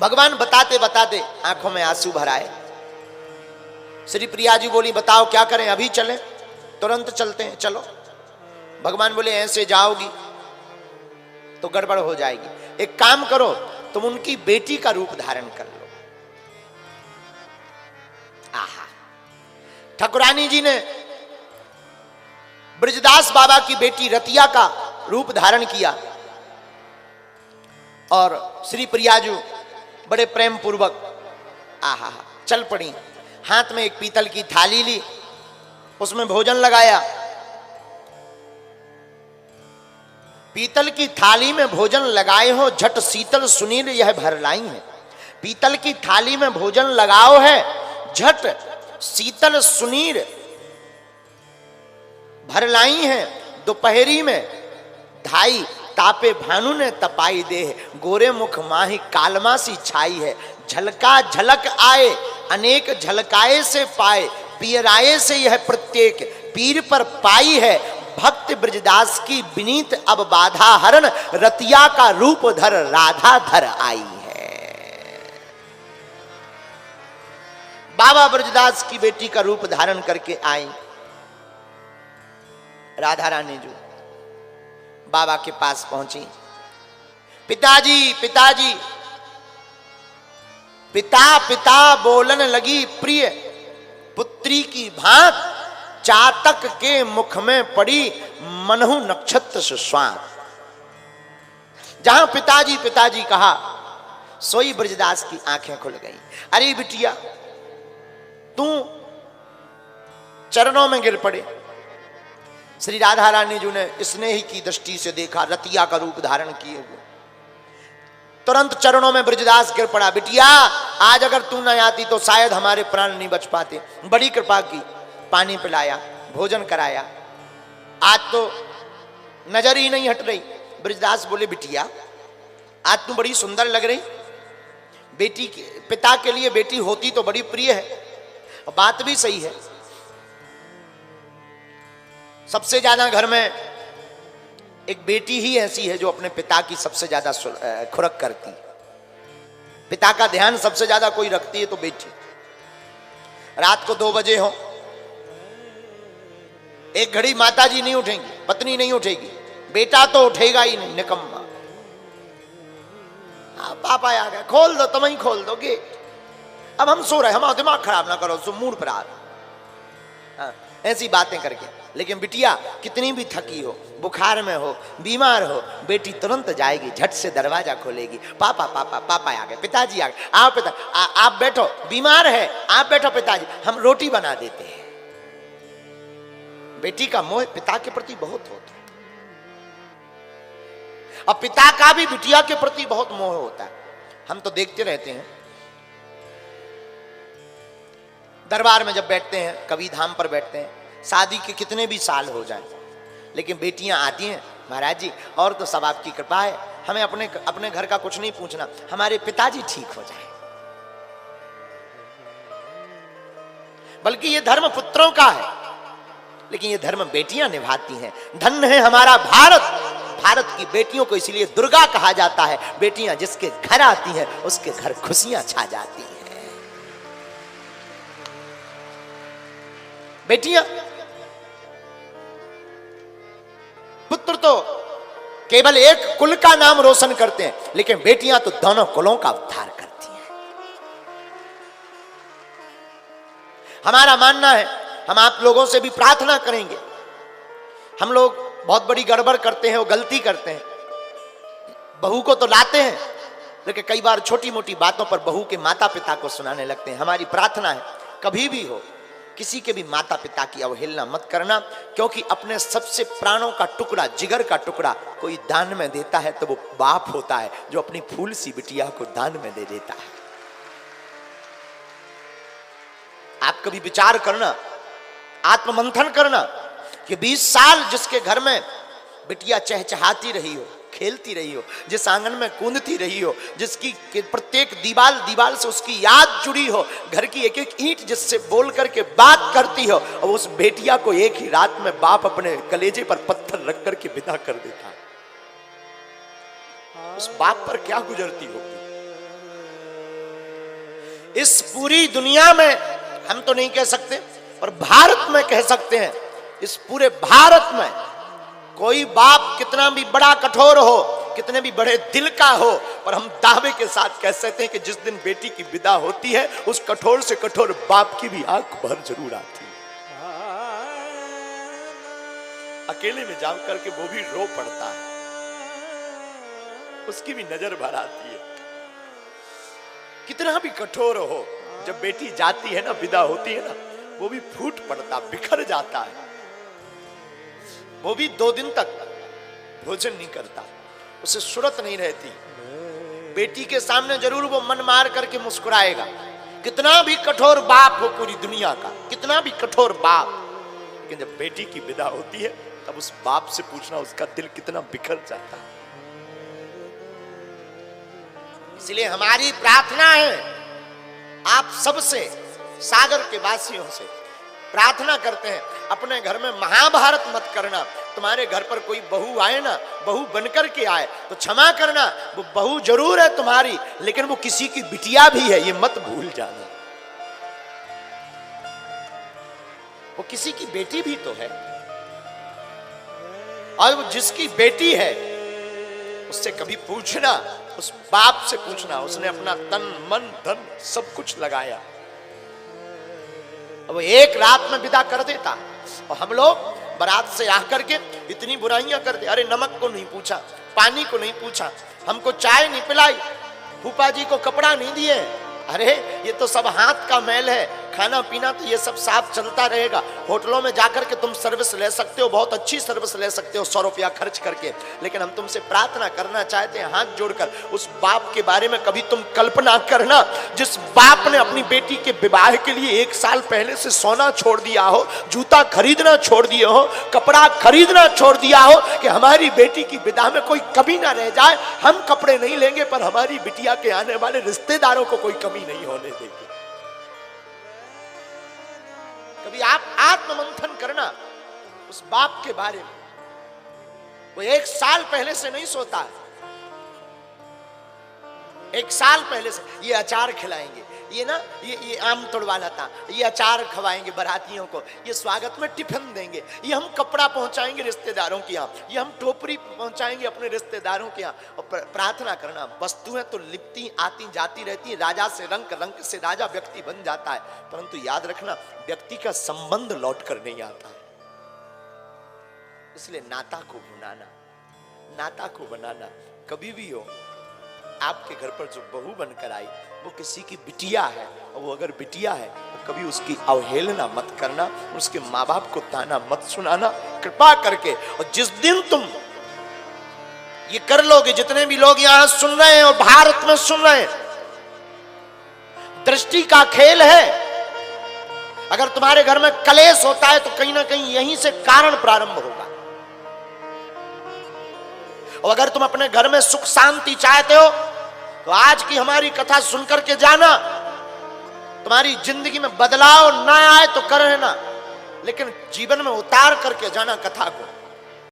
भगवान बताते बताते आंखों में आंसू भर आए। श्री प्रिया जी बोली, बताओ क्या करें, अभी चलें? तुरंत चलते हैं, चलो। भगवान बोले, ऐसे जाओगी तो गड़बड़ हो जाएगी, एक काम करो, तुम उनकी बेटी का रूप धारण कर लो। आहा, ठाकुरानी जी ने ब्रजदास बाबा की बेटी रतिया का रूप धारण किया और श्री प्रियाजू बड़े प्रेम पूर्वक आहा चल पड़ी। हाथ में एक पीतल की थाली ली, उसमें भोजन लगाया। पीतल की थाली में भोजन लगाए हो, झट शीतल सुनील यह भर लाई है। पीतल की थाली में भोजन लगाओ है, झट शीतल सुनीर भर लाई है। दोपहरी में धाई तापे भानु ने तपाई दे, गोरे मुख माही कालमा सी छाई है। झलका झलक आए अनेक झलकाए से पाए, पियराए से यह प्रत्येक पीर पर पाई है। भक्त ब्रजदास की विनीत अब बाधा हरण, रतिया का रूप धर राधा धर आई है। बाबा ब्रजदास की बेटी का रूप धारण करके आई राधा रानी जो बाबा के पास पहुंची। पिताजी पिताजी, पिता पिता बोलन लगी प्रिय पुत्री की भांत, चातक के मुख में पड़ी मनहु नक्षत्र सुस्वाद। जहां पिताजी पिताजी कहा, सोई ब्रजदास की आंखें खुल गई। अरे बिटिया, तू चरणों में गिर पड़े। श्री राधा रानी जी ने स्नेह की दृष्टि से देखा, रतिया का रूप धारण किए हुए, तुरंत चरणों में ब्रजदास गिर पड़ा। बिटिया, आज अगर तू न आती तो शायद हमारे प्राण नहीं बच पाते। बड़ी कृपा की, पानी पिलाया, भोजन कराया, आज तो नजर ही नहीं हट रही। ब्रजदास बोले, बिटिया आज तू बड़ी सुंदर लग रही। बेटी के पिता के लिए बेटी होती तो बड़ी प्रिय है। बात भी सही है, सबसे ज्यादा घर में एक बेटी ही ऐसी है जो अपने पिता की सबसे ज्यादा खुरक करती। पिता का ध्यान सबसे ज्यादा कोई रखती है तो बेटी। रात को 2 बजे हो, एक घड़ी माता जी नहीं उठेंगी, पत्नी नहीं उठेगी, बेटा तो उठेगा ही नहीं, निकम्मा। पापा आ गए, खोल दो, तुम ही खोल दो गेट, अब हम सो रहे, हमारा दिमाग खराब ना करो, मूड पर आ। ऐसी बातें करके। लेकिन बिटिया कितनी भी थकी हो, बुखार में हो, बीमार हो, बेटी तुरंत जाएगी, झट से दरवाजा खोलेगी। पापा पापा पापा आ गए, पिताजी आ गए, आओ पिता, आप बैठो, बीमार है, आप बैठो पिताजी, हम रोटी बना देते हैं। बेटी का मोह पिता के प्रति बहुत होता है, और पिता का भी बिटिया के प्रति बहुत मोह होता है। हम तो देखते रहते हैं, दरबार में जब बैठते हैं, कभी धाम पर बैठते हैं, शादी के कितने भी साल हो जाएं, लेकिन बेटियां आती हैं, महाराज जी और तो सब आपकी कृपा है, हमें अपने घर का कुछ नहीं पूछना, हमारे पिताजी ठीक हो जाए। बल्कि ये धर्म पुत्रों का है, लेकिन ये धर्म बेटियां निभाती हैं। धन्य है हमारा भारत, भारत की बेटियों को इसलिए दुर्गा कहा जाता है। बेटियां जिसके घर आती हैं उसके घर खुशियां छा जाती हैं। बेटियां, पुत्र तो केवल एक कुल का नाम रोशन करते हैं, लेकिन बेटियां तो दोनों कुलों का उद्धार करती हैं। हमारा मानना है, हम आप लोगों से भी प्रार्थना करेंगे। हम लोग बहुत बड़ी गड़बड़ करते हैं और गलती करते हैं। बहू को तो लाते हैं, लेकिन कई बार छोटी मोटी बातों पर बहू के माता पिता को सुनाने लगते हैं। हमारी प्रार्थना है, कभी भी हो, किसी के भी माता पिता की अवहेलना मत करना, क्योंकि अपने सबसे प्राणों का टुकड़ा, जिगर का टुकड़ा कोई दान में देता है तो वो बाप होता है जो अपनी फूल सी बिटिया को दान में दे देता है। आप कभी विचार करना, आत्ममंथन करना कि 20 साल जिसके घर में बिटिया चहचहाती रही हो, खेलती रही हो, जिस आंगन में कूदती रही हो, जिसकी प्रत्येक दीवार से उसकी याद जुड़ी हो, घर की एक एक ईंट जिससे बोल करके बात करती हो, और उस बेटिया को एक ही रात में बाप अपने कलेजे पर पत्थर रख करके विदा कर देता है, उस बाप पर क्या गुजरती होगी। इस पूरी दुनिया में हम तो नहीं कह सकते, पर भारत में कह सकते हैं, इस पूरे भारत में कोई बाप कितना भी बड़ा कठोर हो, कितने भी बड़े दिल का हो, पर हम दावे के साथ कह सकते हैं कि जिस दिन बेटी की विदा होती है, उस कठोर से कठोर बाप की भी आंख भर जरूर आती है। अकेले में जाकर करके वो भी रो पड़ता है, उसकी भी नजर भर आती है। कितना भी कठोर हो, जब बेटी जाती है ना, विदा होती है ना, वो भी फूट पड़ता, बिखर जाता है। वो भी 2 दिन तक भोजन नहीं करता, उसे सुरत नहीं रहती। बेटी के सामने जरूर वो मन मार करके मुस्कुराएगा, कितना भी कठोर बाप हो पूरी दुनिया का, कितना भी कठोर बाप, लेकिन जब बेटी की विदा होती है तब उस बाप से पूछना उसका दिल कितना बिखर जाता है। इसलिए हमारी प्रार्थना है आप सबसे, सागर के वासियों से प्रार्थना करते हैं, अपने घर में महाभारत मत करना। तुम्हारे घर पर कोई बहू आए ना, बहू बनकर के आए तो क्षमा करना, वो बहू जरूर है तुम्हारी, लेकिन वो किसी की बिटिया भी है, ये मत भूल जाना। वो किसी की बेटी भी तो है, और वो जिसकी बेटी है उससे कभी पूछना, उस बाप से पूछना, उसने अपना तन मन धन सब कुछ लगाया, अब एक रात में विदा कर देता। और हम लोग बारात से आकर के इतनी बुराइयां करते, अरे नमक को नहीं पूछा, पानी को नहीं पूछा, हमको चाय नहीं पिलाई, फूफा जी को कपड़ा नहीं दिए। अरे ये तो सब हाथ का मैल है, खाना पीना तो ये सब साफ चलता रहेगा। होटलों में जाकर के तुम सर्विस ले सकते हो, बहुत अच्छी सर्विस ले सकते हो 100 रुपया खर्च करके, लेकिन हम तुमसे प्रार्थना करना चाहते हैं हाथ जोड़कर, उस बाप के बारे में कभी तुम कल्पना करना जिस बाप ने अपनी बेटी के विवाह के लिए 1 साल पहले से सोना छोड़ दिया हो, जूता खरीदना छोड़ दिए हो, कपड़ा खरीदना छोड़ दिया हो कि हमारी बेटी की विदा में कोई कमी ना रह जाए। हम कपड़े नहीं लेंगे पर हमारी बिटिया के आने वाले रिश्तेदारों को कोई कमी नहीं होने देंगे। कभी आप आत्ममंथन करना उस बाप के बारे में। वो 1 साल पहले से नहीं सोता है, 1 साल पहले से ये अचार खिलाएंगे, ये ना ये आम तोड़वाना था, ये अचार खवाएंगे बारातियों को, ये स्वागत में टिफिन देंगे, ये हम कपड़ा पहुंचाएंगे रिश्तेदारों के यहाँ, ये हम टोपरी पहुंचाएंगे अपने रिश्तेदारों के यहाँ। और प्रार्थना करना, वस्तुएं तो लिपती आती जाती रहती है, राजा से रंक, रंक से राजा व्यक्ति बन जाता है, परंतु याद रखना व्यक्ति का संबंध लौट कर नहीं आता है। इसलिए नाता को भुनाना, नाता को बनाना। कभी भी हो आपके घर पर जो बहू बनकर आई वो किसी की बिटिया है, और वो अगर बिटिया है तो कभी उसकी अवहेलना मत करना, उसके माँ बाप को ताना मत सुनाना कृपा करके। और जिस दिन तुम ये कर लोगे, जितने भी लोग यहां सुन रहे हैं और भारत में सुन रहे हैं, दृष्टि का खेल है। अगर तुम्हारे घर में कलेश होता है तो कहीं ना कहीं यहीं से कारण प्रारंभ होगा। और अगर तुम अपने घर में सुख शांति चाहते हो तो आज की हमारी कथा सुनकर के जाना। तुम्हारी जिंदगी में बदलाव ना आए तो कर लेना, लेकिन जीवन में उतार करके जाना कथा को।